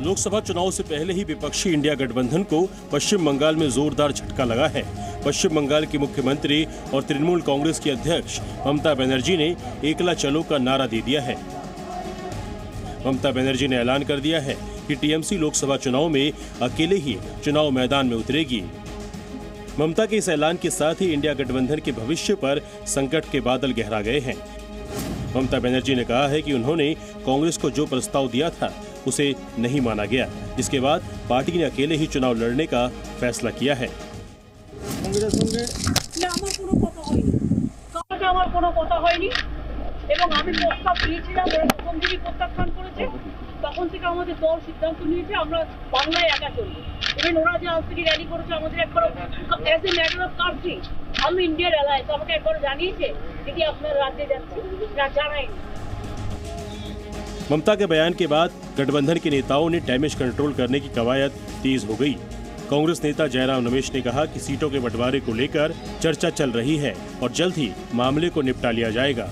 लोकसभा चुनाव से पहले ही विपक्षी इंडिया गठबंधन को पश्चिम बंगाल में जोरदार झटका लगा है। पश्चिम बंगाल की मुख्यमंत्री और तृणमूल कांग्रेस की अध्यक्ष ममता बनर्जी ने एकला चलो का नारा दे दिया है। ममता बनर्जी ने ऐलान कर दिया है कि टीएमसी लोकसभा चुनाव में अकेले ही चुनाव मैदान में उतरेगी। ममता के इस ऐलान के साथ ही इंडिया गठबंधन के भविष्य पर संकट के बादल गहरा गए हैं। ममता बनर्जी ने कहा है कि उन्होंने कांग्रेस को जो प्रस्ताव दिया था उसे नहीं माना गया, जिसके बाद पार्टी ने अकेले ही चुनाव लड़ने का फैसला किया है। তখন থেকে আমাদের দল সিদ্ধান্ত নিয়েছে আমরা বাংলায় একা চলব। ইভেন ওরা যে আজ থেকে র্যালি করেছে আমাদের একবার as a matter of country আমি ইন্ডিয়ার অ্যালায়েন্স আমাকে একবার জানিয়েছে যদি আপনার রাজ্যে যাচ্ছে না জানায়নি। ममता के बयान के बाद गठबंधन के नेताओं ने डैमेज कंट्रोल करने की कवायद तेज हो गई। कांग्रेस नेता जयराम रमेश ने कहा कि सीटों के बंटवारे को लेकर चर्चा चल रही है और जल्द ही मामले को निपटा लिया जाएगा।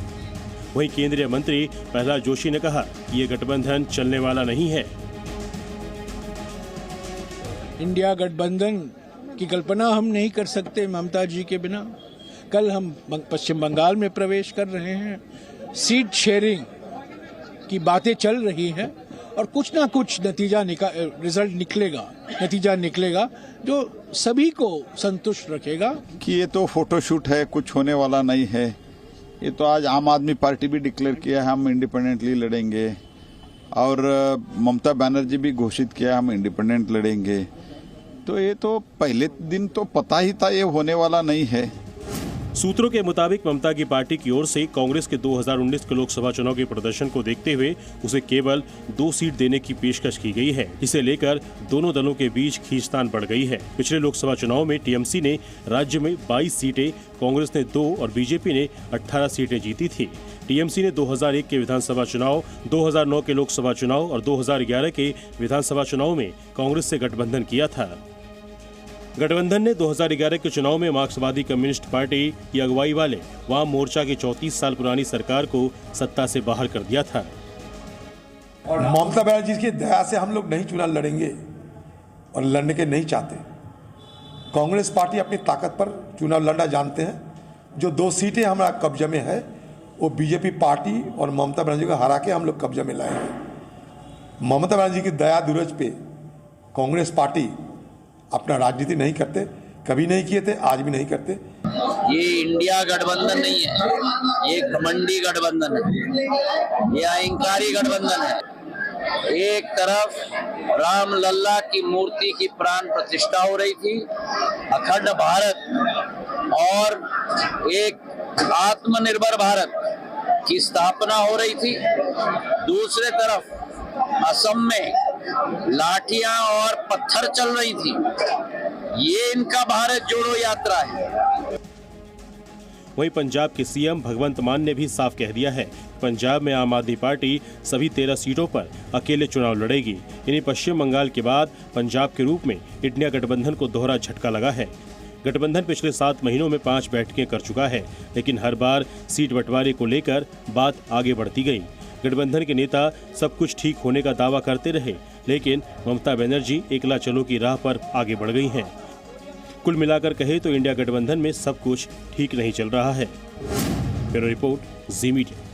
वहीं केंद्रीय मंत्री प्रहलाद जोशी ने कहा कि ये गठबंधन चलने वाला नहीं है। इंडिया गठबंधन की कल्पना हम नहीं कर सकते ममता जी के बिना। कल हम पश्चिम बंगाल में प्रवेश कर रहे हैं, सीट शेयरिंग की बातें चल रही हैं और कुछ ना कुछ रिजल्ट निकलेगा जो सभी को संतुष्ट रखेगा। कि ये तो फोटोशूट है, कुछ होने वाला नहीं है। ये तो आज आम आदमी पार्टी भी डिक्लेयर किया है हम इंडिपेंडेंटली लड़ेंगे और ममता बनर्जी भी घोषित किया हम इंडिपेंडेंट लड़ेंगे। तो ये तो पहले दिन तो पता ही था ये होने वाला नहीं है। सूत्रों के मुताबिक ममता की पार्टी की ओर से कांग्रेस के 2019 के लोकसभा चुनाव के प्रदर्शन को देखते हुए उसे केवल 2 सीट देने की पेशकश की गई है। इसे लेकर दोनों दलों के बीच खींचतान बढ़ गई है। पिछले लोकसभा चुनाव में टीएमसी ने राज्य में 22 सीटें, कांग्रेस ने 2 और बीजेपी ने 18 सीटें जीती थी। टीएमसी ने 2001 के विधानसभा चुनाव, 2009 के लोकसभा चुनाव और 2011 के विधानसभा चुनाव में कांग्रेस से गठबंधन किया था। गठबंधन ने 2011 के चुनाव में मार्क्सवादी कम्युनिस्ट पार्टी की अगुवाई वाले वाम मोर्चा की 34 साल पुरानी सरकार को सत्ता से बाहर कर दिया था। और ममता बनर्जी की दया से हम लोग नहीं चुनाव लड़ेंगे और लड़ने के नहीं चाहते। कांग्रेस पार्टी अपनी ताकत पर चुनाव लड़ना जानते हैं। जो 2 सीटें हमारा कब्जे में है वो बीजेपी पार्टी और ममता बनर्जी को हरा के हम लोग कब्जे में लाए हैं। ममता बनर्जी की दया दूरज पे कांग्रेस पार्टी अपना राजनीति नहीं करते, कभी नहीं किए थे, आज भी नहीं करते। ये इंडिया गठबंधन नहीं है, ये घमंडी गठबंधन है, ये अहंकारी गठबंधन है। एक तरफ राम लल्ला की मूर्ति की प्राण प्रतिष्ठा हो रही थी, अखंड भारत और एक आत्मनिर्भर भारत की स्थापना हो रही थी। दूसरे तरफ असम में लाठियां और पत्थर चल रही थी। ये इनका भारत जोड़ो यात्रा है। वहीं पंजाब के सीएम भगवंत मान ने भी साफ कह दिया है, पंजाब में आम आदमी पार्टी सभी 13 सीटों पर अकेले चुनाव लड़ेगी। यानी पश्चिम बंगाल के बाद पंजाब के रूप में इंडिया गठबंधन को दोहरा झटका लगा है। गठबंधन पिछले 7 महीनों में 5 बैठकें कर चुका है, लेकिन हर बार सीट बंटवारे को लेकर बात आगे बढ़ती गई। गठबंधन के नेता सब कुछ ठीक होने का दावा करते रहे, लेकिन ममता बनर्जी एकला चलो की राह पर आगे बढ़ गई हैं। कुल मिलाकर कहे तो इंडिया गठबंधन में सब कुछ ठीक नहीं चल रहा है। ब्यूरो रिपोर्ट, जी मीडिया।